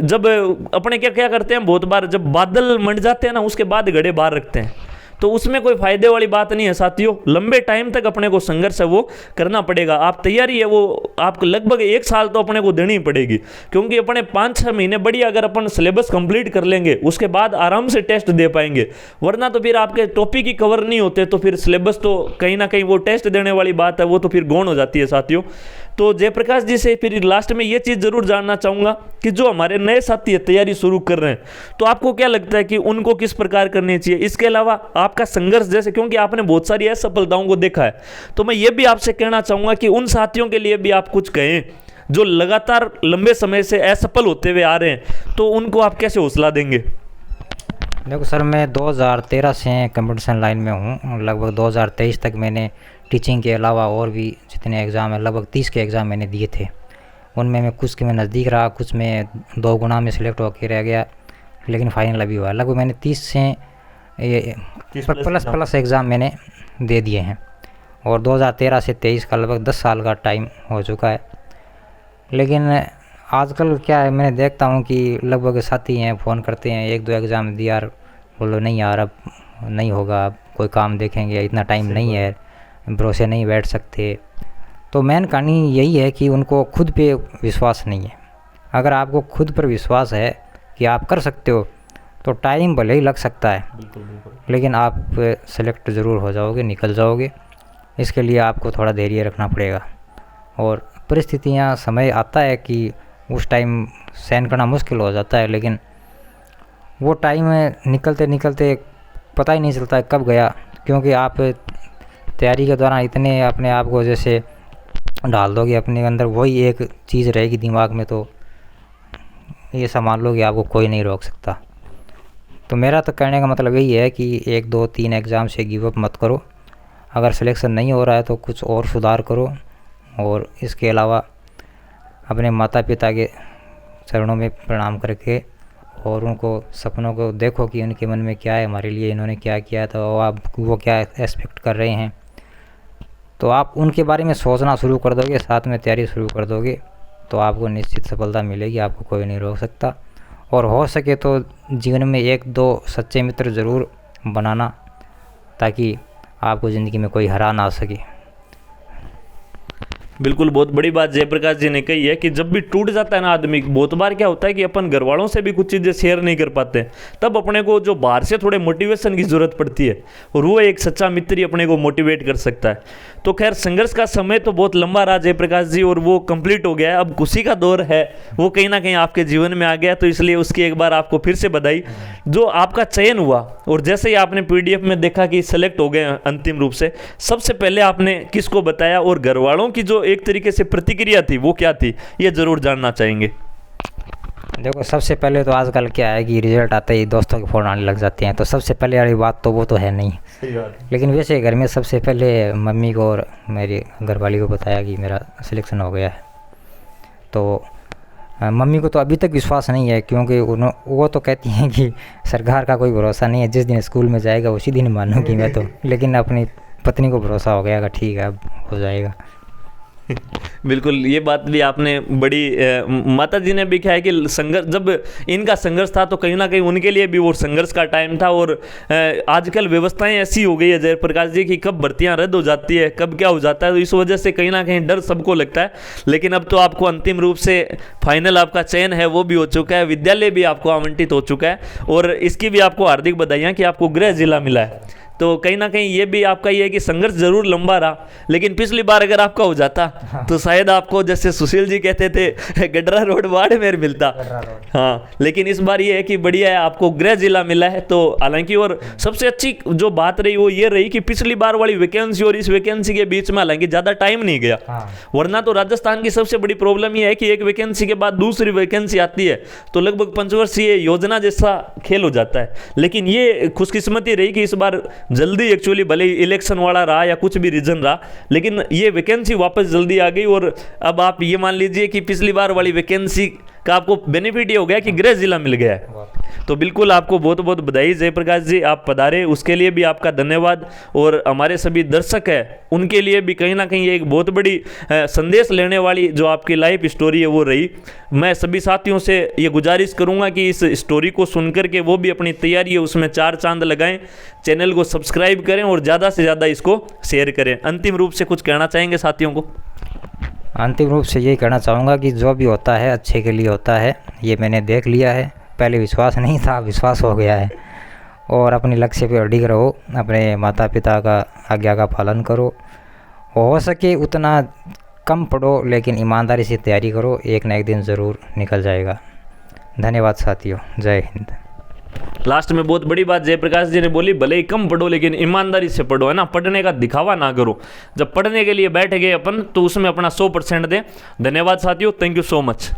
जब अपने क्या क्या करते हैं, बहुत बार जब बादल मंड जाते हैं ना, उसके बाद घड़े बाहर रखते हैं। तो उसमें कोई फायदे वाली बात नहीं है साथियों। लंबे टाइम तक अपने को संघर्ष है वो करना पड़ेगा। आप तैयारी है वो आपको लगभग 1 साल तो अपने को देनी ही पड़ेगी, क्योंकि अपने 5-6 महीने बढ़िया अगर अपन सिलेबस कंप्लीट कर लेंगे उसके बाद आराम से टेस्ट दे पाएंगे। वरना तो फिर आपके टॉपिक ही कवर नहीं होते तो फिर सिलेबस तो कहीं ना कहीं वो टेस्ट देने वाली बात है वो तो फिर गौण हो जाती है साथियों। तो जयप्रकाश जी से फिर लास्ट में ये चीज़ ज़रूर जानना चाहूँगा कि जो हमारे नए साथी है तैयारी शुरू कर रहे हैं, तो आपको क्या लगता है कि उनको किस प्रकार करनी चाहिए? इसके अलावा आपका संघर्ष, जैसे क्योंकि आपने बहुत सारी असफलताओं को देखा है, तो मैं ये भी आपसे कहना चाहूँगा कि उन साथियों के लिए भी आप कुछ कहें जो लगातार लंबे समय से असफल होते हुए आ रहे हैं, तो उनको आप कैसे हौसला देंगे? देखो सर, मैं 2013 से कंपटीशन लाइन में हूँ। लगभग 2023 तक मैंने टीचिंग के अलावा और भी जितने एग्ज़ाम हैं, लगभग 30 के एग्ज़ाम मैंने दिए थे। उनमें मैं कुछ के मैं नज़दीक रहा, कुछ में 2 गुना में सिलेक्ट होकर रह गया, लेकिन फाइनल अभी हुआ। लगभग मैंने 30 से प्लस एग्ज़ाम मैंने दे दिए हैं और 2013 से 23 का लगभग 10 साल का टाइम हो चुका है। लेकिन आजकल क्या है, मैंने देखता हूँ कि लगभग साथी हैं फ़ोन करते हैं, 1-2 एग्ज़ाम दिया यार, बोलो नहीं यार अब नहीं होगा, अब कोई काम देखेंगे, इतना टाइम नहीं है, भरोसे नहीं बैठ सकते। तो मेन कहानी यही है कि उनको खुद पे विश्वास नहीं है। अगर आपको खुद पर विश्वास है कि आप कर सकते हो तो टाइम भले ही लग सकता है, लेकिन आप सेलेक्ट ज़रूर हो जाओगे, निकल जाओगे। इसके लिए आपको थोड़ा धैर्य रखना पड़ेगा और परिस्थितियाँ, समय आता है कि उस टाइम सहन करना मुश्किल हो जाता है, लेकिन वो टाइम निकलते निकलते पता ही नहीं चलता है कब गया। क्योंकि आप तैयारी के दौरान इतने अपने आप को जैसे डाल दोगे अपने अंदर, वही एक चीज़ रहेगी दिमाग में, तो ये संभाल लो कि आपको कोई नहीं रोक सकता। तो मेरा तो कहने का मतलब यही है कि 1-2-3 एग्ज़ाम से गिव अप मत करो। अगर सिलेक्शन नहीं हो रहा है तो कुछ और सुधार करो। और इसके अलावा अपने माता पिता के चरणों में प्रणाम करके और उनको सपनों को देखो कि उनके मन में क्या है, हमारे लिए इन्होंने क्या किया था, और आप वो क्या एक्सपेक्ट कर रहे हैं। तो आप उनके बारे में सोचना शुरू कर दोगे, साथ में तैयारी शुरू कर दोगे, तो आपको निश्चित सफलता मिलेगी, आपको कोई नहीं रोक सकता। और हो सके तो जीवन में 1-2 सच्चे मित्र ज़रूर बनाना, ताकि आपको ज़िंदगी में कोई हरा ना सके। बिल्कुल, बहुत बड़ी बात जयप्रकाश जी ने कही है कि जब भी टूट जाता है ना आदमी, बहुत बार क्या होता है कि अपन घर वालों से भी कुछ चीज़ें शेयर नहीं कर पाते, तब अपने को जो बाहर से थोड़े मोटिवेशन की ज़रूरत पड़ती है, और वो एक सच्चा मित्र ही अपने को मोटिवेट कर सकता है। तो खैर, संघर्ष का समय तो बहुत लंबा रहा जयप्रकाश जी, और वो कंप्लीट हो गया है। अब खुशी का दौर है, वो कहीं ना कहीं आपके जीवन में आ गया, तो इसलिए उसकी एक बार आपको फिर से बधाई। जो आपका चयन हुआ और जैसे ही आपने PDF में देखा कि सेलेक्ट हो गए अंतिम रूप से, सबसे पहले आपने किसको बताया, और घर वालों की जो एक तरीके से प्रतिक्रिया थी वो क्या थी, ये ज़रूर जानना चाहेंगे। देखो, सबसे पहले तो आजकल क्या है कि रिजल्ट आते ही दोस्तों के फ़ोन आने लग जाते हैं, तो सबसे पहले वाली बात तो वो तो है नहीं। सही बात है। लेकिन वैसे घर में सबसे पहले मम्मी को और मेरी घरवाली को बताया कि मेरा सिलेक्शन हो गया है। तो मम्मी को तो अभी तक विश्वास नहीं है, क्योंकि वो तो कहती हैं कि सरकार का कोई भरोसा नहीं है, जिस दिन स्कूल में जाएगा उसी दिन मानूंगी मैं तो। लेकिन अपने पत्नी को भरोसा हो गया कि ठीक है अब हो जाएगा। बिल्कुल, ये बात भी आपने बड़ी माता जी ने भी क्या है कि संघर्ष, जब इनका संघर्ष था तो कहीं ना कहीं उनके लिए भी वो संघर्ष का टाइम था। और आजकल व्यवस्थाएं ऐसी हो गई है जयप्रकाश जी की कब भर्तियां रद्द हो जाती है, कब क्या हो जाता है, तो इस वजह से कहीं ना कहीं डर सबको लगता है। लेकिन अब तो आपको अंतिम रूप से फाइनल आपका चयन है वो भी हो चुका है, विद्यालय भी आपको आवंटित हो चुका है, और इसकी भी आपको हार्दिक बधाइयाँ कि आपको गृह जिला मिला है। तो कहीं ना कहीं ये भी आपका ये है कि संघर्ष जरूर लंबा रहा, लेकिन पिछली बार अगर आपका हो जाता तो शायद आपको, जैसे सुशील जी कहते थे, गडरा रोड बाड़मेर मिलता। हाँ, लेकिन इस बार ये है कि बढ़िया है, आपको गृह जिला मिला है। तो हालांकि और सबसे अच्छी जो बात रही वो ये रही कि पिछली बार वाली वैकेंसी और इस वैकेंसी के बीच में हालांकि ज़्यादा टाइम नहीं गया। वरना तो राजस्थान की सबसे बड़ी प्रॉब्लम ये है कि एक वैकेंसी के बाद दूसरी वैकेंसी आती है तो लगभग पंचवर्षीय योजना जैसा खेल हो जाता है। लेकिन ये खुशकिस्मती रही कि इस बार जल्दी, एक्चुअली भले इलेक्शन वाला रहा या कुछ भी रीजन रहा, लेकिन ये वैकेंसी वापस जल्दी आ गई। और अब आप ये मान लीजिए कि पिछली बार वाली वैकेंसी का आपको बेनिफिट ये हो गया कि गृह जिला मिल गया है। तो बिल्कुल आपको बहुत बहुत बधाई जयप्रकाश जी, आप पधारे उसके लिए भी आपका धन्यवाद। और हमारे सभी दर्शक हैं उनके लिए भी कहीं ना कहीं एक बहुत बड़ी संदेश लेने वाली जो आपकी लाइफ स्टोरी है वो रही। मैं सभी साथियों से ये गुजारिश करूंगा कि इस स्टोरी को सुनकर के वो भी अपनी तैयारी है उसमें 4 चांद लगाएं, चैनल को सब्सक्राइब करें और ज़्यादा से ज़्यादा इसको शेयर करें। अंतिम रूप से कुछ कहना चाहेंगे साथियों को? अंतिम रूप से यही कहना चाहूँगा कि जो भी होता है अच्छे के लिए होता है, ये मैंने देख लिया है। पहले विश्वास नहीं था, विश्वास हो गया है। और अपने लक्ष्य पे अडिग रहो, अपने माता पिता का आज्ञा का पालन करो, हो सके उतना कम पढ़ो लेकिन ईमानदारी से तैयारी करो, एक ना एक दिन ज़रूर निकल जाएगा। धन्यवाद साथियों, जय हिंद। लास्ट में बहुत बड़ी बात जयप्रकाश जी ने बोली, भले ही कम पढ़ो लेकिन ईमानदारी से पढ़ो, है ना, पढ़ने का दिखावा ना करो। जब पढ़ने के लिए बैठ गए अपन तो उसमें अपना 100% दें। धन्यवाद साथियों, थैंक यू सो मच।